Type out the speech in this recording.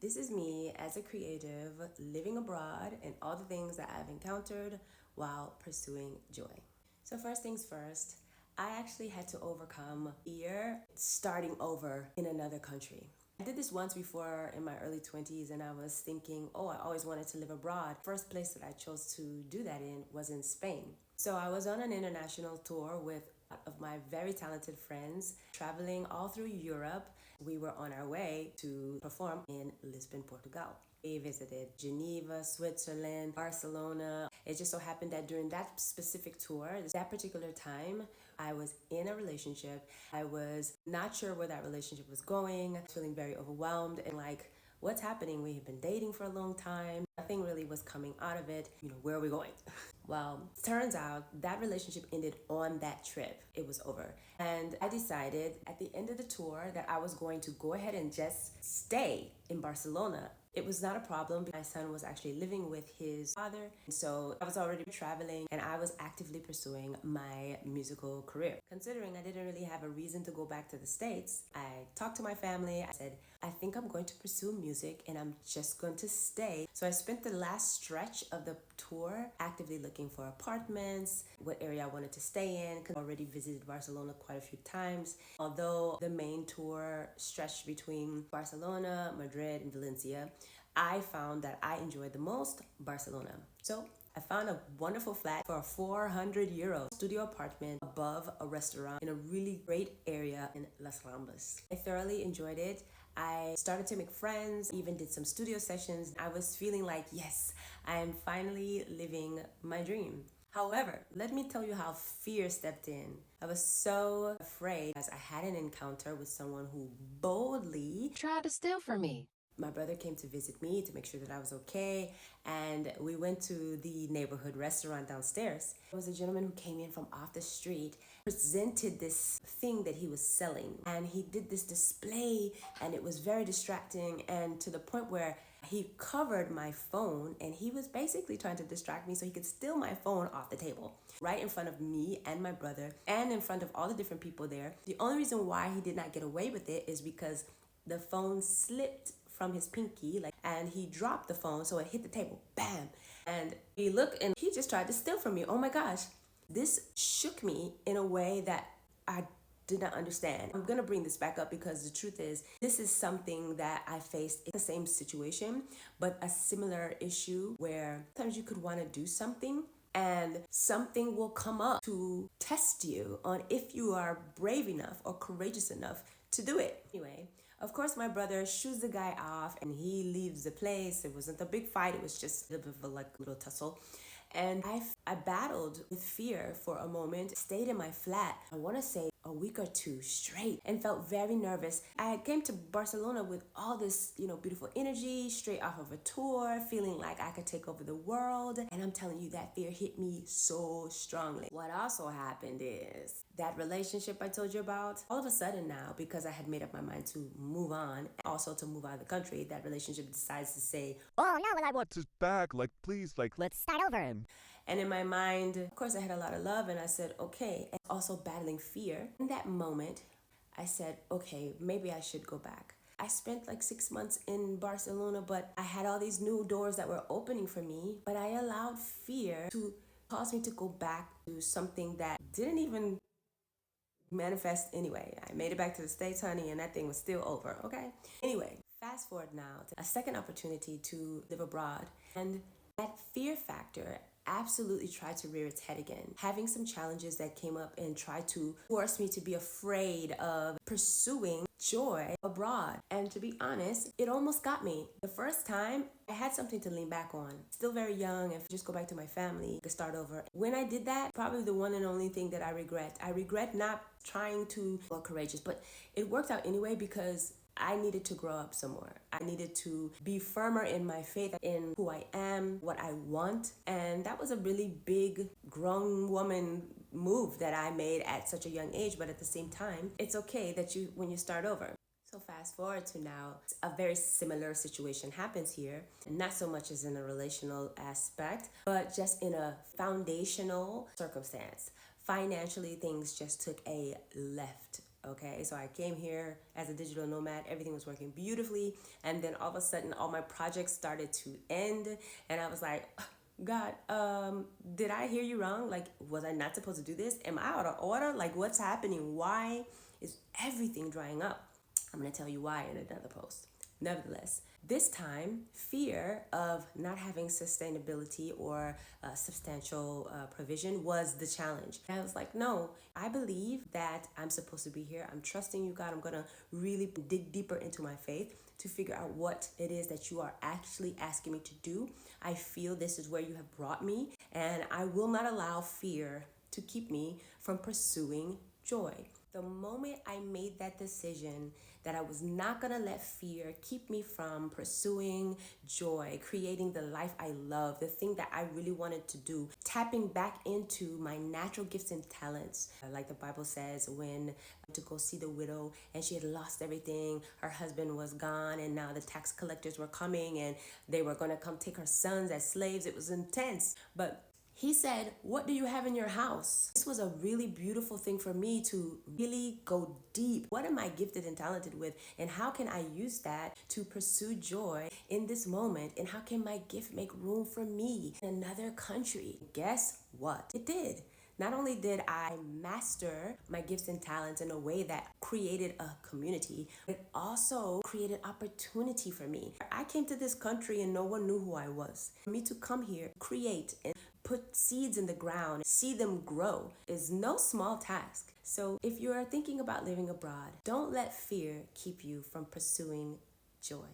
This is me as a creative living abroad and all the things that I've encountered while pursuing joy. So, first things first, I actually had to overcome fear starting over in another country. I did this once before in my early 20s, and I was thinking, oh, I always wanted to live abroad. First place that I chose to do that in was in Spain. So I was on an international tour with of my very talented friends traveling all through Europe. We were on our way to perform in Lisbon, Portugal. We visited Geneva, Switzerland, Barcelona. It just so happened that during that specific tour, that particular time, I was in a relationship. I was not sure where that relationship was going, feeling very overwhelmed and like, what's happening? We had been dating for a long time. Nothing really was coming out of it. Where are we going? Well, turns out that relationship ended on that trip. It was over. And I decided at the end of the tour that I was going to go ahead and just stay in Barcelona. It was not a problem. My son was actually living with his father. And so I was already traveling and I was actively pursuing my musical career. Considering I didn't really have a reason to go back to the States, I talked to my family. I said, I think I'm going to pursue music and I'm just going to stay. So I spent the last stretch of the tour actively looking for apartments, what area I wanted to stay in, because I already visited Barcelona quite a few times. Although the main tour stretched between Barcelona, Madrid, and Valencia, I found that I enjoyed the most Barcelona. So I found a wonderful flat for €400 studio apartment above a restaurant in a really great area in Las Ramblas. I thoroughly enjoyed it. I started to make friends, even did some studio sessions. I was feeling like, yes, I am finally living my dream. However, let me tell you how fear stepped in. I was so afraid as I had an encounter with someone who boldly Tried to steal from me. my brother came to visit me to make sure that I was okay, and we went to the neighborhood restaurant downstairs. There was a gentleman who came in from off the street, presented this thing that he was selling, and he did this display, and it was very distracting, and to the point where he covered my phone, and he was basically trying to distract me so he could steal my phone off the table right in front of me and my brother and in front of all the different people there. The only reason why he did not get away with it is because the phone slipped from his pinky, and he dropped the phone, so it hit the table, bam. And he looked, and he just tried to steal from me. Oh my gosh, this shook me in a way that I did not understand. I'm gonna bring this back up because the truth is, this is something that I faced in the same situation, but a similar issue where sometimes you could want to do something and something will come up to test you on if you are brave enough or courageous enough to do it. Anyway, of course, my brother shoos the guy off and he leaves the place. It wasn't a big fight. It was just a little bit of a little tussle. And I battled with fear for a moment, stayed in my flat, I want to say a week or two straight, and felt very nervous. I came to Barcelona with all this, beautiful energy, straight off of a tour, feeling like I could take over the world. And I'm telling you, that fear hit me so strongly. What also happened is that relationship I told you about, all of a sudden now, because I had made up my mind to move on, also to move out of the country, that relationship decides to say, Oh, no, well, I want to back. Please, let's start over. and in my mind, of course, I had a lot of love, and I said, okay. And also battling fear. In that moment, I said, okay, maybe I should go back. I spent like 6 months in Barcelona, but I had all these new doors that were opening for me. But I allowed fear to cause me to go back to something that didn't even manifest anyway. I made it back to the States, honey, and that thing was still over, okay? Anyway, fast forward now to a second opportunity to live abroad. And that fear factor absolutely tried to rear its head again, having some challenges that came up and tried to force me to be afraid of pursuing joy abroad. And to be honest, it almost got me. The first time, I had something to lean back on. Still very young and just go back to my family to start over. When I did that, probably the one and only thing that I regret not trying to be more courageous, but it worked out anyway because I needed to grow up some more. I needed to be firmer in my faith, in who I am, what I want. And that was a really big grown woman move that I made at such a young age. But at the same time, it's okay that when you start over. So fast forward to now, a very similar situation happens here. And not so much as in a relational aspect, but just in a foundational circumstance. Financially, things just took a left Okay, so I came here as a digital nomad, everything was working beautifully, and then all of a sudden all my projects started to end, and I was like, God, did I hear you wrong? Like, was I not supposed to do this? Am I out of order? Like, what's happening? Why is everything drying up? I'm gonna tell you why in another post. Nevertheless, this time, fear of not having sustainability or substantial provision was the challenge. And I was like, no, I believe that I'm supposed to be here. I'm trusting you, God. I'm going to really dig deeper into my faith to figure out what it is that you are actually asking me to do. I feel this is where you have brought me, and I will not allow fear to keep me from pursuing joy. The moment I made that decision that I was not gonna let fear keep me from pursuing joy, creating the life I love, the thing that I really wanted to do, tapping back into my natural gifts and talents. Like the Bible says, when to go see the widow and she had lost everything, her husband was gone, and now the tax collectors were coming and they were gonna come take her sons as slaves. It was intense. But he said, what do you have in your house? This was a really beautiful thing for me to really go deep. What am I gifted and talented with? And how can I use that to pursue joy in this moment? And how can my gift make room for me in another country? Guess what? It did. Not only did I master my gifts and talents in a way that created a community, it also created opportunity for me. I came to this country and no one knew who I was. For me to come here, create, and put seeds in the ground, see them grow is no small task. So if you are thinking about living abroad, don't let fear keep you from pursuing joy.